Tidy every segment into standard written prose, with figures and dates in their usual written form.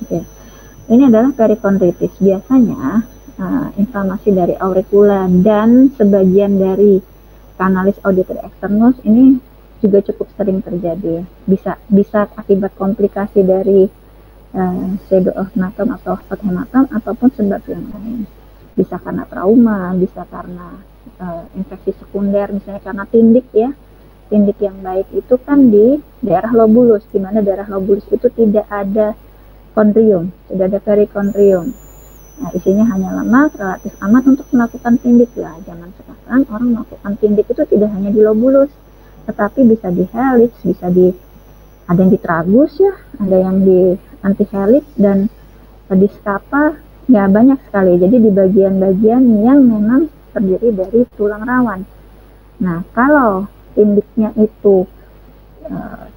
Oke. Ini adalah perikondritis. Biasanya inflamasi dari auricula dan sebagian dari kanalis auditory externus ini juga cukup sering terjadi. Bisa akibat komplikasi dari pseudohematom atau hot hematom ataupun sebab yang lain. Bisa karena trauma, bisa karena infeksi sekunder, misalnya karena tindik ya. Tindik yang baik itu kan di daerah lobulus, di mana daerah lobulus itu tidak ada kondrium, tidak ada perikondrium. Nah, isinya hanya lemak, relatif aman untuk melakukan tindik lah. Zaman sekarang orang melakukan tindik itu tidak hanya di lobulus, tetapi bisa di helix, ada yang di tragus ya, ada yang di antihelix dan di scapa, ya banyak sekali. Jadi di bagian-bagian yang memang terdiri dari tulang rawan. Nah, kalau tindiknya itu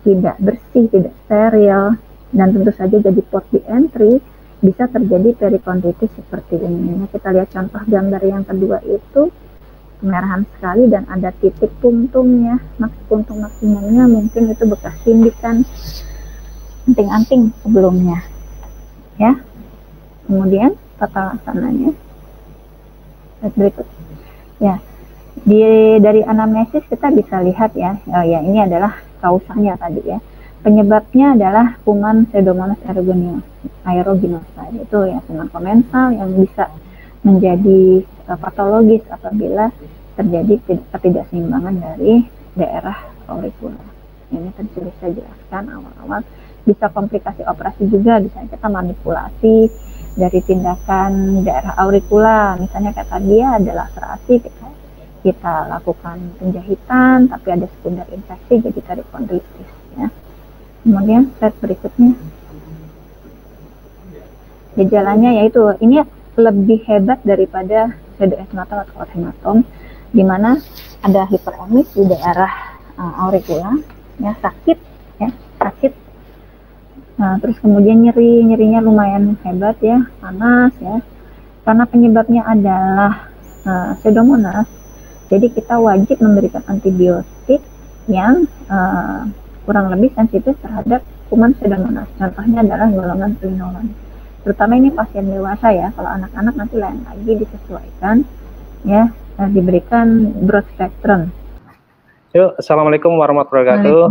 tidak bersih, tidak steril, dan tentu saja jadi port di entry, bisa terjadi perikondritis seperti ini. Nah, kita lihat contoh gambar yang kedua itu kemerahan sekali dan ada titik puntumnya, puntung maksimumnya mungkin itu bekas tindikan anting-anting sebelumnya ya. Kemudian tata laksananya berikut ya. Dari anamnesis kita bisa lihat ya, ya ini adalah kausanya tadi ya. Penyebabnya adalah kuman Pseudomonas aeruginosa, itu ya kuman komensal yang bisa menjadi patologis apabila terjadi ketidakseimbangan dari daerah auricula. Ini tadi sudah saya jelaskan awal-awal. Bisa komplikasi operasi juga, bisa kita manipulasi dari tindakan daerah auricula, misalnya kata dia adalah laserasi, kita lakukan penjahitan, tapi ada sekunder infeksi jadi perikondritis ya. Kemudian slide berikutnya, gejalanya yaitu ini lebih hebat daripada pseudohematom atau hematom, di mana ada hiperemis di daerah auricula ya, sakit. Nah, terus kemudian nyerinya lumayan hebat ya, panas ya. Karena penyebabnya adalah pseudomonas, jadi kita wajib memberikan antibiotik yang kurang lebih sensitif terhadap kuman pseudomonas. Contohnya adalah golongan quinolone. Terutama ini pasien dewasa ya. Kalau anak-anak nanti lain lagi, disesuaikan ya, diberikan broad spectrum. Yuk, assalamualaikum warahmatullahi wabarakatuh.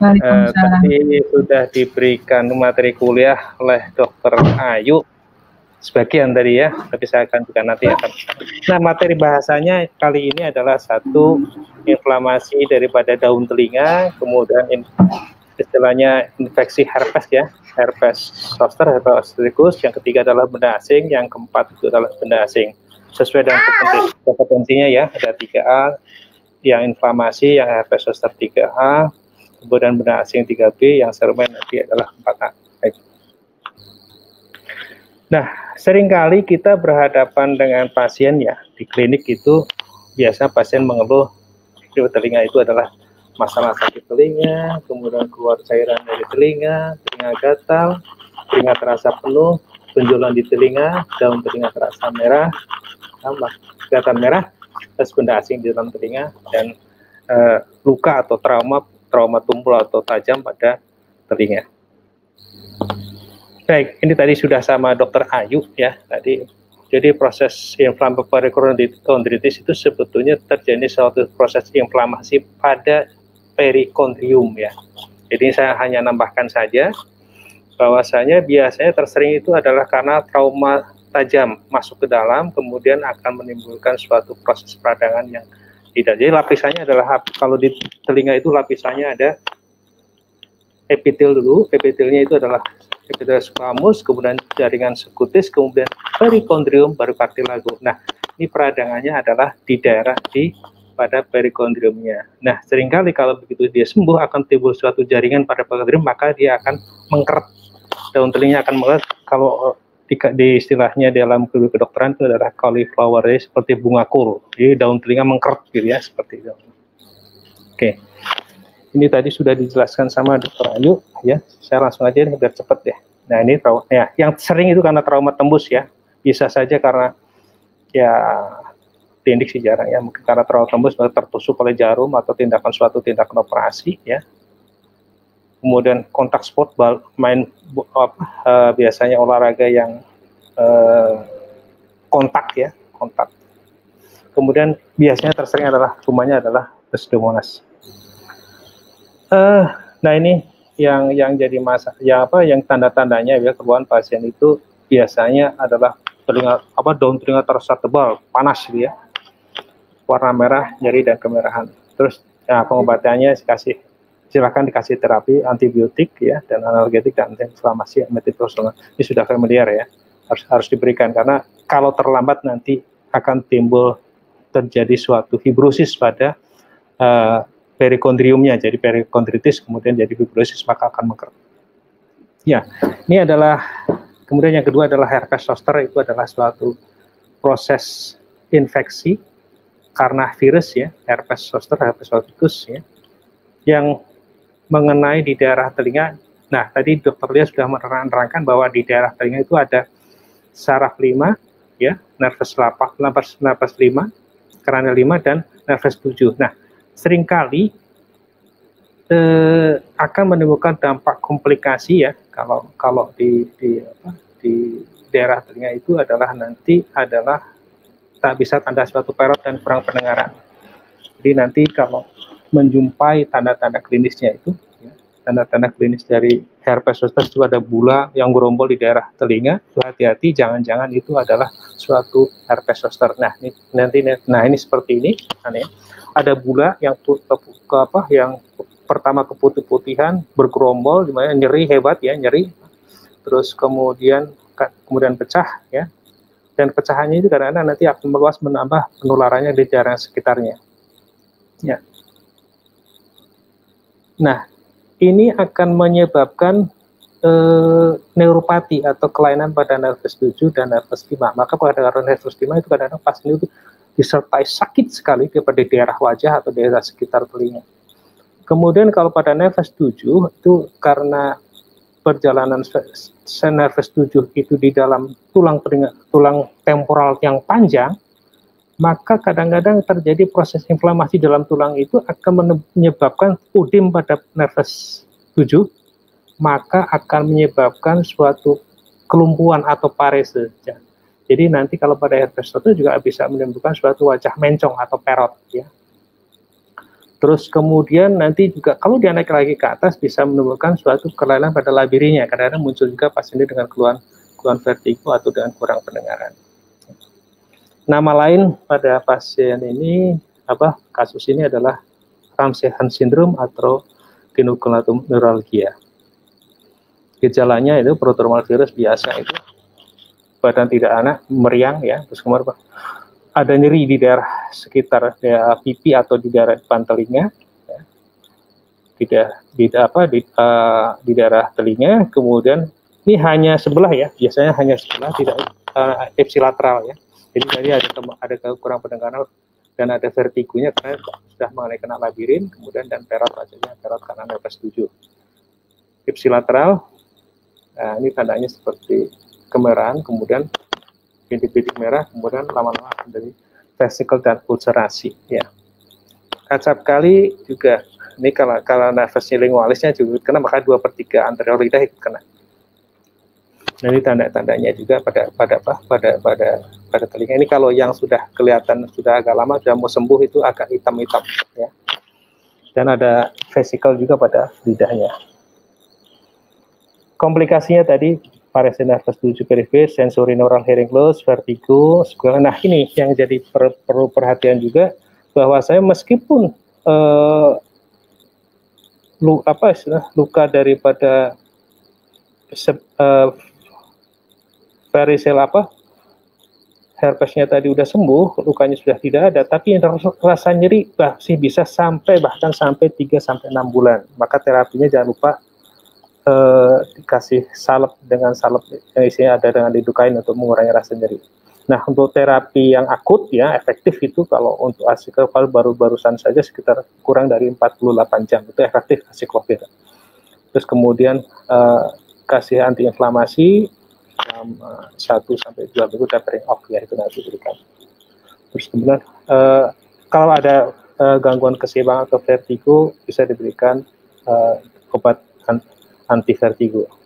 Tadi sudah diberikan materi kuliah oleh Dr. Ayu sebagian tadi ya, tapi saya akan juga nanti akan. Nah, materi bahasanya kali ini adalah satu inflamasi daripada daun telinga, kemudian istilahnya infeksi herpes ya, herpes zoster, herpes ostricus, yang ketiga adalah benda asing, yang keempat itu adalah benda asing. Sesuai dengan kompetensinya ya, ada 3A, yang inflamasi, yang herpes zoster 3A, kemudian benda asing 3B, yang serumen nanti adalah 4A. Baik. Nah, seringkali kita berhadapan dengan pasien ya, di klinik itu biasa pasien mengeluh di telinga itu adalah masalah sakit telinga, kemudian keluar cairan dari telinga gatal, telinga terasa penuh, benjolan di telinga, daun telinga terasa merah, kelihatan merah, terus benda asing di dalam telinga, dan luka atau trauma tumpul atau tajam pada telinga. Baik, ini tadi sudah sama Dr. Ayu ya tadi. Jadi proses inflamasi perikondritis itu sebetulnya terjadi suatu proses inflamasi pada perikondrium ya. Jadi saya hanya nambahkan saja bahwasanya biasanya tersering itu adalah karena trauma tajam masuk ke dalam, kemudian akan menimbulkan suatu proses peradangan yang tidak. Jadi lapisannya adalah, kalau di telinga itu lapisannya ada epitel dulu, epitelnya itu adalah epitel squamous, kemudian jaringan sekutis, kemudian perikondrium, baru cartilago. Nah, ini peradangannya adalah di daerah pada perikondriumnya. Nah, seringkali kalau begitu dia sembuh akan timbul suatu jaringan pada perikondrium, maka dia akan mengkeret, daun telinganya akan mengkeret. Kalau di istilahnya dalam kedokteran itu adalah cauliflower, seperti bunga kol. Jadi daun telinga mengkeret gitu ya, seperti itu. Oke. Ini tadi sudah dijelaskan sama Dr. Ayu ya. Saya langsung aja biar cepat ya. Nah, ini ya, yang sering itu karena trauma tembus ya. Bisa saja karena ya tindik sih jarang ya, mungkin karena trauma tembus tertusuk oleh jarum atau suatu tindakan operasi ya. kemudian kontak sport, main biasanya olahraga yang kontak ya, kontak. Kemudian biasanya tersering adalah rumahnya adalah Pseudomonas. Nah ini yang jadi masalah, yang tanda-tandanya ya keluhan pasien itu biasanya adalah daun telinga terasa tebal, panas gitu ya, warna merah, nyeri dan kemerahan. Terus pengobatannya silakan dikasih terapi antibiotik ya dan analgetik dan antiinflamasi metiprolol. Ini sudah familiar ya, harus diberikan karena kalau terlambat nanti akan terjadi suatu fibrosis pada perikondriumnya, jadi perikondritis kemudian jadi fibrosis maka akan mengker. Ya, ini adalah kemudian yang kedua adalah herpes zoster, itu adalah suatu proses infeksi karena virus ya, herpes zoster, herpes zoster ya, yang mengenai di daerah telinga. Nah, tadi Dr. Lia sudah menerangkan bahwa di daerah telinga itu ada saraf 5 ya, nervus 5, cranial 5 dan nervus 7. Nah, seringkali akan menimbulkan dampak komplikasi ya kalau di daerah telinga itu adalah tak bisa tanda suatu perot dan kurang pendengaran. Jadi nanti kalau menjumpai tanda-tanda klinisnya itu, ya, tanda-tanda klinis dari herpes zoster itu ada bula yang gerombol di daerah telinga, hati-hati jangan-jangan itu adalah suatu herpes zoster. Nah ini seperti ini, ya. Ada bula yang yang pertama keputih-putihan bergerombol, dimana nyeri hebat ya, nyeri, terus kemudian pecah ya, dan pecahannya itu kadang-kadang nanti akan meluas menambah penularannya di daerah sekitarnya. Ya. Nah, ini akan menyebabkan neuropati atau kelainan pada nervus 7 dan nervus 5. Maka pada nervus 5 itu kadang-kadang pasien itu disertai sakit sekali pada daerah wajah atau daerah sekitar telinga. Kemudian kalau pada nervus 7 itu karena perjalanan nervus 7 itu di dalam tulang temporal yang panjang, maka kadang-kadang terjadi proses inflamasi dalam tulang itu akan menyebabkan udim pada nervus 7, maka akan menyebabkan suatu kelumpuhan atau parese. Jadi nanti kalau pada herpes zoster juga bisa menimbulkan suatu wajah mencong atau perot ya. Terus kemudian nanti juga kalau dia naik lagi ke atas bisa menimbulkan suatu kelainan pada labirinya. Kadang-kadang muncul juga pasien dengan keluhan vertigo atau dengan kurang pendengaran. Nama lain pada pasien ini kasus ini adalah Ramsay-Hunt syndrome atau geniculatoneuralgia. Gejalanya itu protodermal virus biasa itu, badan tidak enak, meriang ya, terus kemudian ada nyeri di daerah sekitar pipi atau di daerah depan telinga, ya. Di daerah telinga. Kemudian ini hanya sebelah ya, biasanya hanya sebelah, tidak ipsilateral ya. Jadi tadi ada kurang pendengaran dan ada vertigonya karena sudah mengenai kena labirin, kemudian dan perot wajahnya, perot karena nervus 7. Ipsilateral, nah ini tandanya seperti kemerahan, kemudian bintik-bintik merah, kemudian lama-lama akan dari vesikel dan ulcerasi ya. Acap kali juga ini kalau nervus lingualisnya juga kena, maka 2/3 anterior lidah ikut kena. Nah, ini tanda-tandanya juga pada telinga. Ini kalau yang sudah kelihatan sudah agak lama, sudah mau sembuh itu agak hitam-hitam ya. Dan ada vesikel juga pada lidahnya. Komplikasinya tadi parese nervus 7 periferi, sensorineural hearing loss, vertigo. Nah ini yang jadi perlu perhatian juga, bahwa saya meskipun luka daripada varicel herpesnya tadi udah sembuh, lukanya sudah tidak ada, tapi rasa nyeri masih bisa bahkan sampai 3-6 bulan. Maka terapinya jangan lupa dikasih salep yang isinya ada dengan lidocaine untuk mengurangi rasa nyeri. Nah, untuk terapi yang akut ya efektif itu kalau untuk aciclovir barusan saja sekitar kurang dari 48 jam itu efektif aciclovir. Terus kemudian kasih antiinflamasi 1-2 minggu tapering off ya, itu nanti berikan. Terus kemudian kalau ada gangguan keseimbangan atau vertigo bisa diberikan obat anti vertigo.